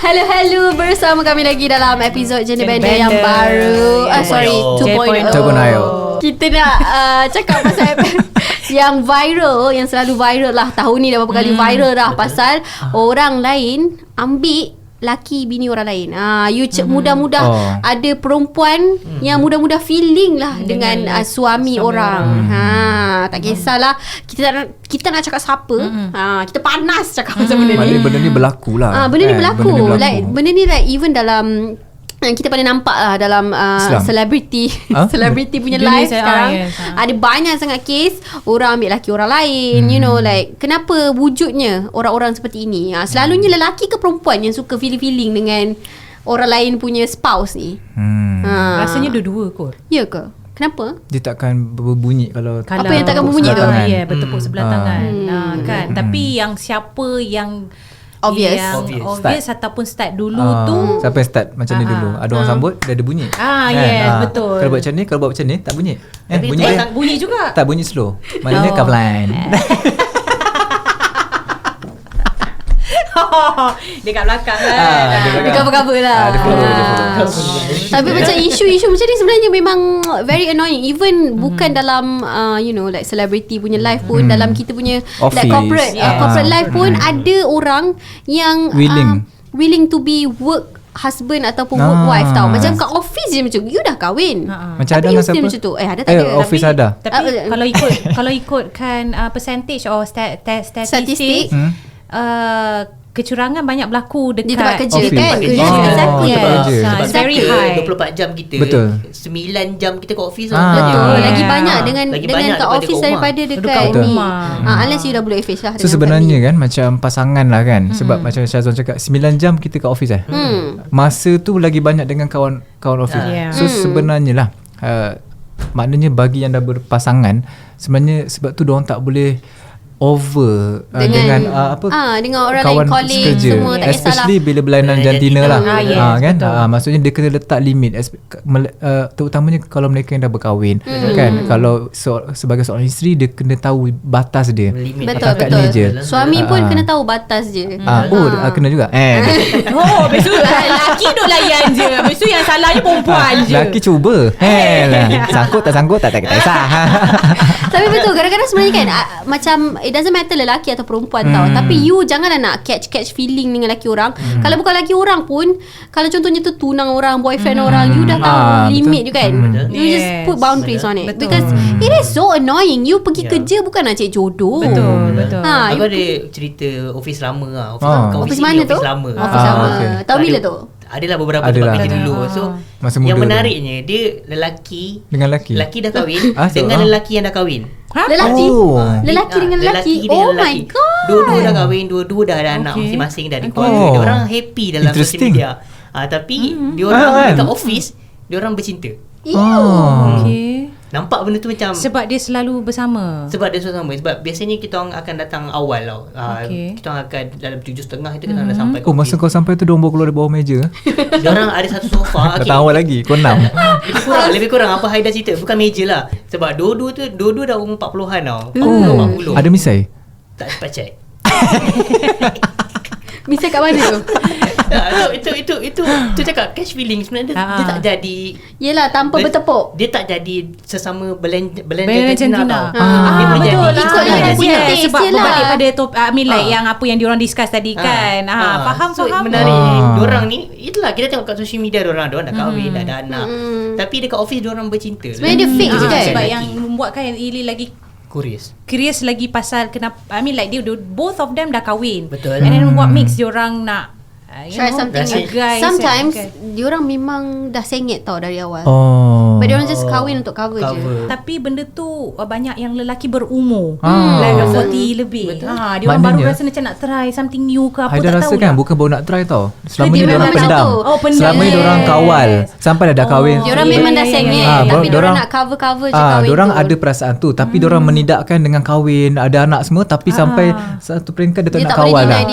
Hello, bersama kami lagi dalam episod Gender Bender yang baru. Sorry, 2.0. Kita nak cakap pasal yang viral, yang selalu viral lah. Tahun ni dah berapa kali viral dah. Pasal orang lain ambil laki bini orang lain. Mudah-mudah ada perempuan yang mudah-mudah feeling lah dengan suami orang. Tak kisahlah kita nak cakap siapa. Kita panas cakap pasal benda ni. Benda ni berlaku lah. Benda ni berlaku. Benda ni like even dalam kita pada nampak lah dalam selebriti selebriti punya live sekarang. Ada banyak sangat kes orang ambil laki orang lain. You know, like kenapa wujudnya orang-orang seperti ini? Selalunya lelaki ke perempuan yang suka feeling-feeling dengan orang lain punya spouse ni? Rasanya dua-dua kot. Ya ke? Kenapa? Dia takkan berbunyi kalau apa yang takkan berbunyi tu? Ya, bertepuk sebelah tangan. Kan. Tapi yang siapa yang obvious ataupun start dulu tu, siapa yang start macam ni dulu? Ada orang sambut, dia ada bunyi. Betul. Kalau buat macam ni, kalau buat macam ni tak bunyi. Bunyi bunyi juga. Tak bunyi slow. Maknanya kaflan. Dia kat belakang kan. Dia cover-cover lah. Tapi macam isu-isu macam ni sebenarnya memang very annoying. Even bukan dalam like celebrity punya life pun, dalam kita punya like corporate life pun ada orang yang willing to be work husband ataupun work wife tau. Macam kat office je macam you dah kahwin. Macam tapi ada you still macam tu. Ada tak ada? Office ada. Tapi kalau ikutkan percentage or statistik, kecurangan banyak berlaku dekat di tempat kerja kan. It's very high. 24 jam kita. Betul. 9 jam kita kat office. Betul. Lagi banyak dengan kat office daripada dekat ni. Unless you dah boleh face lah. So sebenarnya kan macam pasangan lah kan. Sebab macam Syazwan cakap 9 jam kita kat office masa tu lagi banyak dengan kawan office. So sebenarnya lah maknanya bagi yang dah berpasangan, sebenarnya sebab tu diorang tak boleh over dengan dengan orang kawan lain, colleague sekerja, semua tak especially bila berlainan jantina lah. Kan maksudnya dia kena letak limit, terutamanya kalau mereka yang dah berkahwin kan. Kalau sebagai seorang isteri, dia kena tahu batas dia. Betul. Ni je. Suami pun kena tahu batas je. Kena juga Besok lelaki duk layan je. Besok yang salahnya perempuan je. Lelaki cuba sangkut tak kisah. Tapi betul, kadang-kadang sebenarnya kan macam it doesn't matter lelaki atau perempuan tau. Tapi you janganlah nak catch feeling dengan lelaki orang. Kalau bukan lelaki orang pun, kalau contohnya tu tunang orang, boyfriend orang, you dah tahu limit you kan. You just put boundaries on it. Because it is so annoying. You pergi kerja bukan nak cari jodoh. Betul. Aku ada cerita office lama lah. Office mana tu? Lama. Office lama. Tahu bila tu? Adalah beberapa tempat kerja dulu. So masa yang muda menariknya dia lelaki dah kahwin dengan lelaki yang dah kahwin. Lelaki dengan lelaki. Oh my god. Dua-dua dah kahwin, dua-dua dah ada anak masing-masing, dah ada keluarga. Dia orang happy dalam social media. Tapi dia orang dekat office, dia orang bercinta. Nampak benda tu macam sebab dia selalu bersama. Sebab biasanya kita orang akan datang awal tau. Kita orang akan dalam 7.30 itu kita dah sampai. Masa kau sampai tu, diorang baru keluar dari bawah meja. Diorang ada satu sofa. Datang awal lagi, kau 6. Lebih kurang apa Haida cerita. Bukan meja lah. Sebab dua-dua dah umur 40-an tau. 40. Ada misai? Tak sempat check. Misal kat mana tu? Itu cakap catch feeling sebenarnya dia tak jadi. Yelah, tanpa bertepuk. Dia tak jadi sesama blend jantina tau. Dia boleh jadi ikutlah dia punya taste sebab je lah. berbalik pada yang apa yang diorang discuss tadi kan. Faham. Menarik. Diorang ni, itulah kita tengok kat social media diorang dah kahwin, dah ada anak. Tapi dekat office diorang bercinta. Sebenarnya dia fake je kan. Sebab yang membuatkan Ili lagi curious lagi pasal kenapa, they both of them dah kahwin. Betul. And then what makes diorang nak try something guys. Sometimes diorang memang dah sengit tau dari awal. But diorang just kahwin untuk cover je. Tapi benda tu banyak yang lelaki berumur, like 40 lebih. Diorang baru rasa macam nak try something new ke apa, Haida tak rasa tahu kan lah. bukan baru nak try tau. Selama ni diorang memang pendam. Selama ni diorang kawal sampai dah kahwin. Diorang memang dah sengit, tapi diorang nak cover je kahwin diorang tu. ada perasaan tu, tapi diorang menidakkan dengan kahwin, ada anak semua, tapi sampai satu peringkat dia tak nak kawal lah.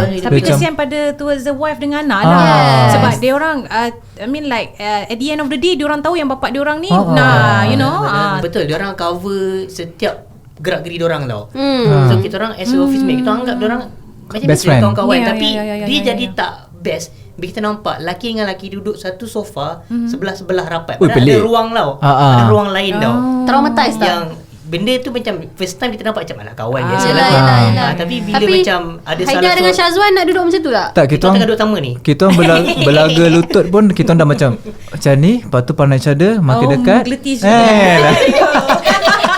Tapi kesian pada towards the wife dengan anak lah. Sebab dia orang at the end of the day dia orang tahu yang bapak dia orang ni betul, dia orang cover setiap gerak geri dia orang tau. So kita orang as a office mate, kita anggap dia orang macam best friend, kawan-kawan, tapi dia jadi tak best bila kita nampak laki dengan laki duduk satu sofa sebelah-sebelah rapat. Ui, Padahal pelik. ada ruang tau. Ada ruang lain tau. Traumatized tak? Yang benda tu macam first time kita nampak macam anak kawan biasa Yelah, lah. yelah. Tapi bila macam ada Haidar salah dengan Syazwan nak duduk macam tu tak? Tak, kita kita tengah orang duduk sama ni. kita orang belaga lutut pun kita orang dah macam ni, lepas tu pandang each other, makin dekat. Menggeletis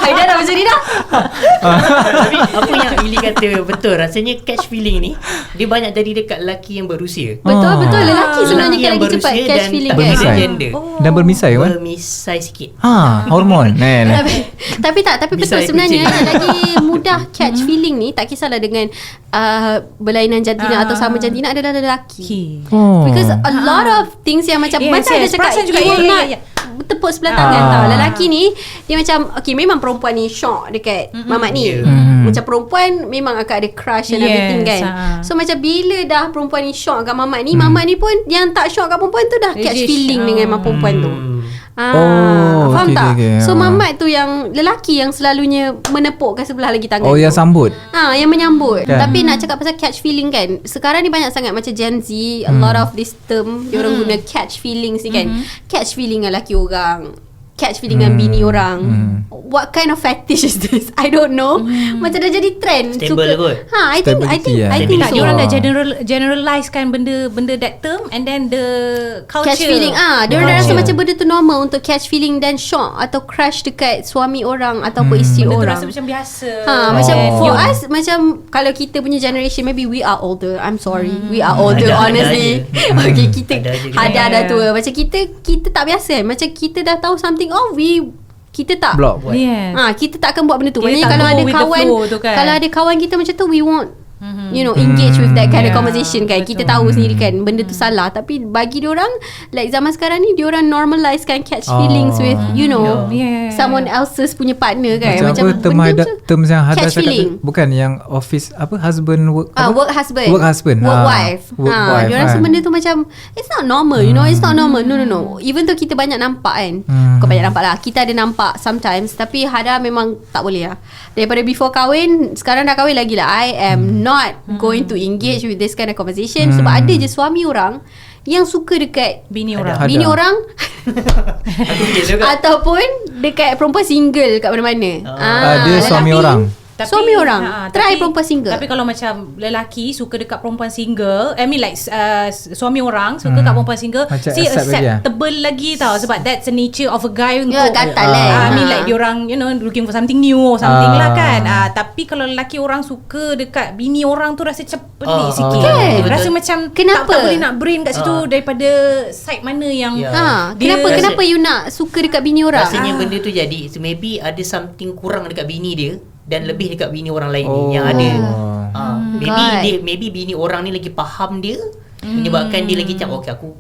Haidar dah macam ni dah. Tapi apa yang Ili kata betul, rasanya catch feeling ni dia banyak jadi dekat lelaki yang berusia. Betul. Lelaki sebenarnya Lelaki yang lagi cepat berusia catch dan feeling tak kan. beza Bermisai. gender. Dan bermisai kan? Bermisai sikit. Hormon. Tapi betul Misai sebenarnya kucing. yang lagi mudah catch feeling ni tak kisahlah dengan berlainan jantina atau sama jantina adalah lelaki. Because a lot of things yang macam macam ada cakap perasan juga, you will ya, not ya. tepuk sebelah tangan tau. Lelaki ni dia macam okay, memang perempuan ni shock dekat mamat ni. Macam perempuan memang akan ada crush and everything kan. So macam bila dah perempuan ni shock kat mamat ni, mamat ni pun yang tak shock kat perempuan tu dah catch Reject. feeling dengan perempuan tu. Faham okay, tak? okay. So mamat tu yang lelaki yang selalunya menepukkan sebelah lagi tangan tu. Yang sambut. Yang menyambut Kan? Tapi nak cakap pasal catch feeling kan, sekarang ni banyak sangat macam Gen Z, a lot of this term diorang guna catch feelings ni kan. Catch feeling dengan lelaki orang, catch feeling dengan bini orang. What kind of fetish is this? I don't know. Macam dah jadi trend. Stable kot. I think Tak, so. diorang dah generalize kan benda that term, and then the culture Catch feeling diorang dah rasa macam benda tu normal untuk catch feeling dan shock atau crush dekat suami orang ataupun isteri benda tu orang. rasa macam biasa. Macam for us, macam kalau kita punya generation, maybe we are older. I'm sorry, we are older Ada honestly. je. Okay, kita Ada je. ada tua. Macam kita tak biasa. Macam kita dah tahu something, kita tak Block. Yes. kita tak akan buat benda tu. Kita Maknanya tak kalau go ada with the kawan flow tu kan. kalau ada kawan kita macam tu, we won't engage with that kind of conversation kan. Kita tahu sendiri kan benda tu salah, tapi bagi diorang like zaman sekarang ni diorang normalizekan catch feelings with someone else's punya partner kan. Macam apa benda term yang Hada catch cakap feeling. tu, bukan yang office husband work work husband, work husband, work wife. work wife, Diorang rasa benda tu macam it's not normal, it's not normal. No. Even though kita banyak nampak kan. Kau banyak nampak lah. Kita ada nampak sometimes, tapi Hada memang tak boleh lah. Daripada before kahwin, sekarang dah kahwin lagi lah, I am not going to engage with this kind of conversation. Sebab ada je suami orang yang suka dekat Bini orang. Ada. bini orang Aku fikir juga. ataupun dekat perempuan single kat mana-mana. Ada suami lelaki- orang. Suami orang try perempuan single. Tapi kalau macam lelaki suka dekat perempuan single, I mean like suami orang suka kat perempuan single, Macam still accept lagi lah. acceptable lagi tau. Sebab that's the nature of a guy untuk gatal lah. I mean like diorang looking for something new or something lah kan. Tapi kalau lelaki orang suka dekat bini orang tu rasa macam pelik sikit. Kan? Rasa macam Kenapa? tak boleh nak brain kat situ daripada side mana yang dia- Kenapa you nak suka dekat bini orang? Rasanya benda tu jadi maybe ada something kurang dekat bini dia dan lebih dekat bini orang lain ni yang ada. Maybe bini orang ni lagi faham dia, menyebabkan dia lagi macam okay aku.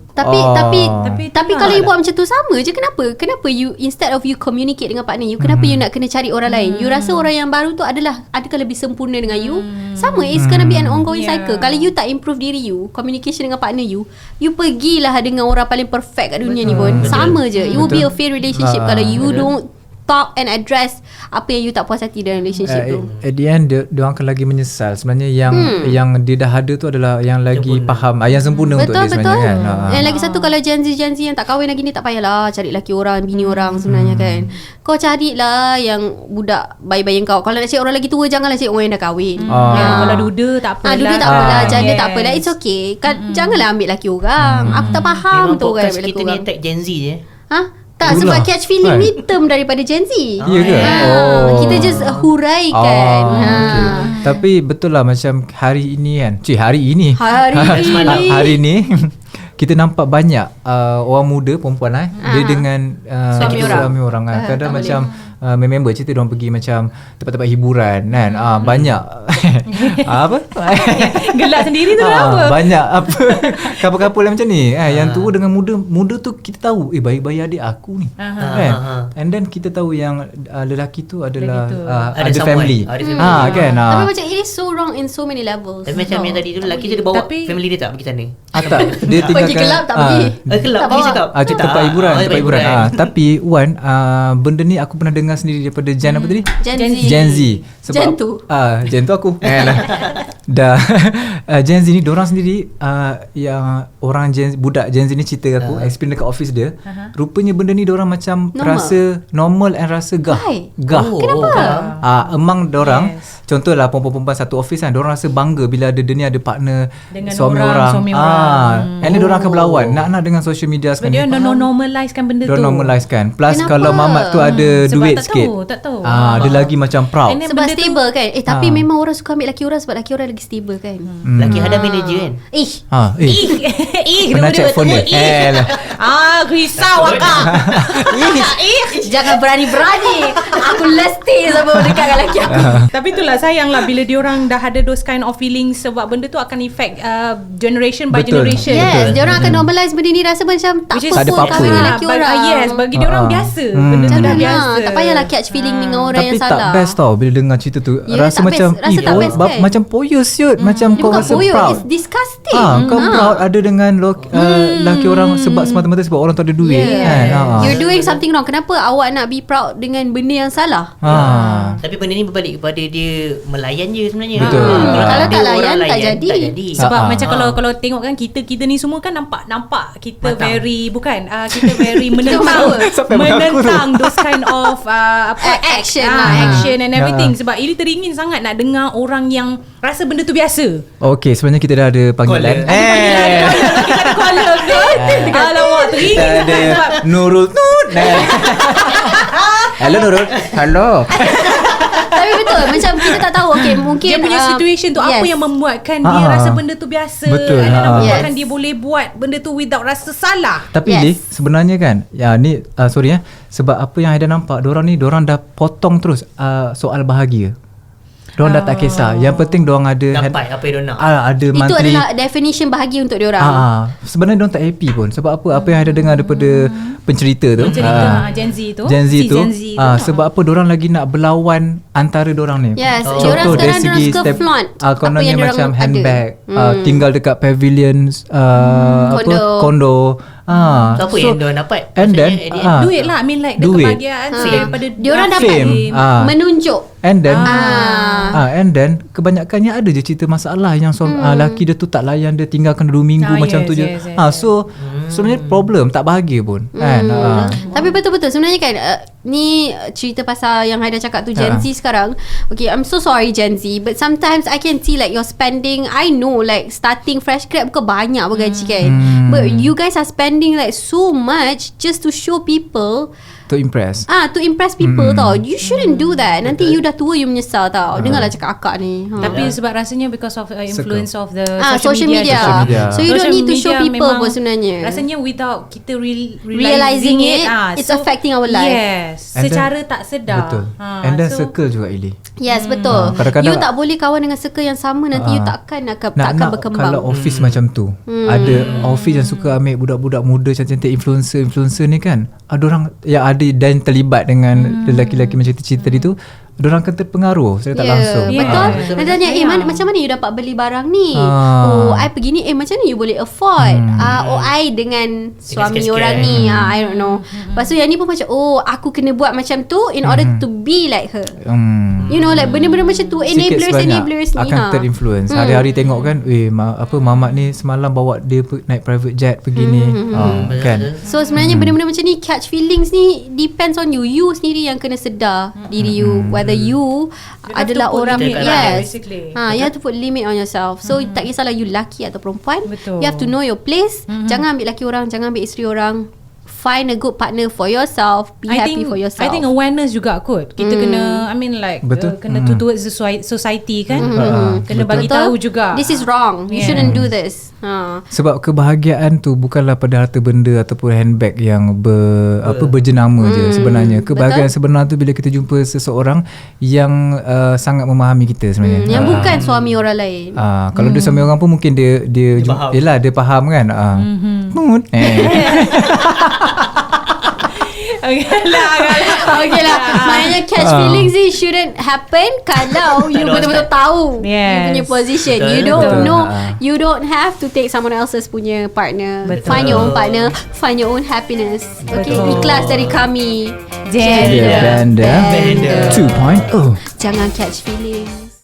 Tapi kalau you buat macam tu sama je, kenapa you instead of you communicate dengan partner you, kenapa you nak kena cari orang lain? You rasa orang yang baru tu adakah lebih sempurna dengan you? Sama, it's gonna be an ongoing cycle. Kalau you tak improve diri you, communication dengan partner you pergilah dengan orang paling perfect kat dunia ni pun. Sama je. It will be a failed relationship kalau you don't talk and address apa yang you tak puas hati dalam relationship tu. At the end dia orang akan lagi menyesal. Sebenarnya yang dia dah ada tu adalah yang lagi faham, yang sempurna untuk dia sebenarnya kan. Dan lagi satu, kalau Gen Z yang tak kahwin lagi ni, tak payahlah cari lelaki orang, bini orang sebenarnya kan. Kau carilah yang budak bayi-bayi kau. Kalau nak cari orang lagi tua, janganlah cari orang yang dah kahwin. kalau duda tak apalah. Duda tak apalah, janda tak apalah, it's okay. Janganlah ambil lelaki orang. Aku tak faham Memang tu orang podcast ambil lelaki kita ni orang. attack Gen Z je. Tak, Itulah. sebab catch feeling ni term daripada Gen Z. Ya ke? Kita just huraikan. Okay. Tapi betul lah macam hari ini kan. Hari ini kita nampak banyak orang muda perempuan dia dengan suami orang kadang macam member cerita diorang pergi macam tempat-tempat hiburan kan. Banyak apa gelak sendiri tu apa? Banyak apa couple-couple macam ni yang tua dengan muda tu kita tahu bayi-bayi adik aku ni kan. And then kita tahu yang lelaki tu adalah ada family. Kan. Tapi macam it is so wrong in so many levels. Tapi macam yang tadi tu lelaki tu dia bawa family dia tak pergi sana. Tak, dia tinggalkan pergi kelab tak pergi. Kelab Tak pergi bawa. cakap. tempat hiburan. Tapi Wan, benda ni aku pernah dengar dengar sendiri daripada Gen apa tadi? Gen Z. Sebab Gen tu aku. Dah Gen Z ni dorang sendiri yang orang budak Gen Z ni cerita aku experience dekat office dia. Rupanya benda ni dorang macam rasa normal and rasa gah. Kenapa? Among dorang contohlah perempuan-perempuan satu office kan, dorang rasa bangga bila ada dia ni ada partner dengan suami orang. And then dorang akan berlawan nak dengan social media sekarang. Dia normalizekan benda tu. Normalizekan. Plus kalau mamat tu ada duit sikit. Tak tahu. Dia lagi macam proud. Sebab stable kan. Tapi memang orang suka ambil lelaki orang sebab lelaki orang lagi stable kan. Lelaki ada manager kan. Pernah check phone dia. Risau akak. Jangan berani-berani. Aku lesti sama dekat dengan lelaki aku. Tapi itulah sayanglah bila diorang dah ada those kind of feelings, sebab benda tu akan affect generation by generation. Yes, diorang akan normalize benda ni, rasa macam tak apa pun kahwin dengan lelaki orang. Yes, bagi diorang biasa. Benda tu dah biasa. Tak payahlah catch feeling dengan orang tapi yang salah. Tapi tak best tau bila dengar cerita tu. Rasa macam kan? macam poyos siut. Macam kau rasa proud. It's disgusting. Kau proud ada dengan lelaki orang sebab semata-mata sebab orang tu ada duit kan. You're doing something wrong. Kenapa awak nak be proud dengan benda yang salah? Tapi benda ni berbalik kepada dia melayan je sebenarnya. Betul. Kalau tak layan tak jadi. Sebab macam kalau tengok kan kita ni semua kan nampak kita matang. very kita very menentang those kind of action and everything. Sebab Ili teringin sangat nak dengar orang yang rasa benda tu biasa. Okay, sebenarnya kita dah ada panggilan. Kita ada caller. Alamak, teringin ada Nurul. Hello Nurul. Hello. Tapi betul, macam kita tak tahu. Okay, mungkin dia punya situation tu apa yang membuatkan dia rasa benda tu biasa. Betul. Membuatkan dia boleh buat benda tu without rasa salah. Tapi Li, sebenarnya kan ni sorry sebab apa yang Aida nampak, dorang dah potong terus soal bahagia. Diorang dah tak kisah. Yang penting diorang ada dapat apa yang diorang nak. Ada itu monthly. adalah definition bahagia untuk diorang. Sebenarnya diorang tak happy pun. Sebab apa yang ada dengar daripada pencerita tu, Gen Z tu. Sebab apa diorang lagi nak berlawan antara diorang ni. Yes, contoh dari segi flaunt kononnya macam handbag, tinggal dekat pavilion, kondo. Apa yang diorang dapat? And then duit lah. I mean like kebahagiaan daripada diorang dapat menunjuk. And then kebanyakannya ada je cerita masalah yang lelaki dia tu tak layan dia, tinggalkan 2 minggu macam tu je. So sebenarnya problem, tak bahagia pun kan. Tapi betul-betul sebenarnya kan ni cerita pasal yang Haida cakap tu Gen Z sekarang. Okay, I'm so sorry Gen Z, but sometimes I can see like you're spending, I know like starting fresh grad bukan banyak gaji kan, but you guys are spending like so much just to show people, to impress people tau. You shouldn't do that. Nanti you dah tua you menyesal tau. Dengarlah cakap akak ni. Tapi sebab rasanya because of influence of the social media. So you don't need to show people pun sebenarnya. Rasanya without kita realizing it, it's affecting our life. Yes, secara tak sedar. Betul. And then circle juga Ili. Yes, betul. Kadang-kadang you tak boleh kawan dengan circle yang sama, nanti you takkan berkembang. Kalau office macam tu, ada office yang suka ambil budak-budak muda cantik-cantik, influencer ni kan, ada orang yang ada dan terlibat dengan lelaki-lelaki macam cerita tadi tu, diorang akan terpengaruh secara tak langsung. Betul. Dia tanya, macam mana you dapat beli barang ni? I pergi ni, macam mana you boleh afford? I dengan suami orang ni, I don't know. Lepas tu yang ni pun macam, aku kena buat macam tu in order to be like her. You know, like benda-benda macam tu, enablers ni akan terinfluence. Hari-hari tengok kan, mamat ni semalam bawa dia naik private jet pergi ni, kan. So sebenarnya benda-benda macam ni, catch feelings ni depends on you. You sendiri yang kena sedar diri you, whether you adalah orang you have to put limit on yourself. So tak kisahlah you lelaki atau perempuan, you have to know your place. Jangan ambil lelaki orang, jangan ambil isteri orang. Find a good partner for yourself. Be happy for yourself. I think awareness juga kot. Kita kena, I mean like kena towards the society kan. Kena bagi tahu juga, this is wrong, you shouldn't do this. Sebab kebahagiaan tu bukanlah pada harta benda ataupun handbag yang berjenama je sebenarnya. Kebahagiaan sebenar tu bila kita jumpa seseorang yang sangat memahami kita sebenarnya. Yang bukan suami orang lain. Kalau dia suami orang pun mungkin dia faham kan. Okay lah. Maknanya catch feelings ni shouldn't happen kalau you betul-betul tahu you punya position. Betul. You don't Betul. know. You don't have to take someone else's punya partner. Betul. Find your own partner. Find your own happiness. Okay, Betul. ikhlas dari kami. Gender Bender 2.0. Jangan catch feelings.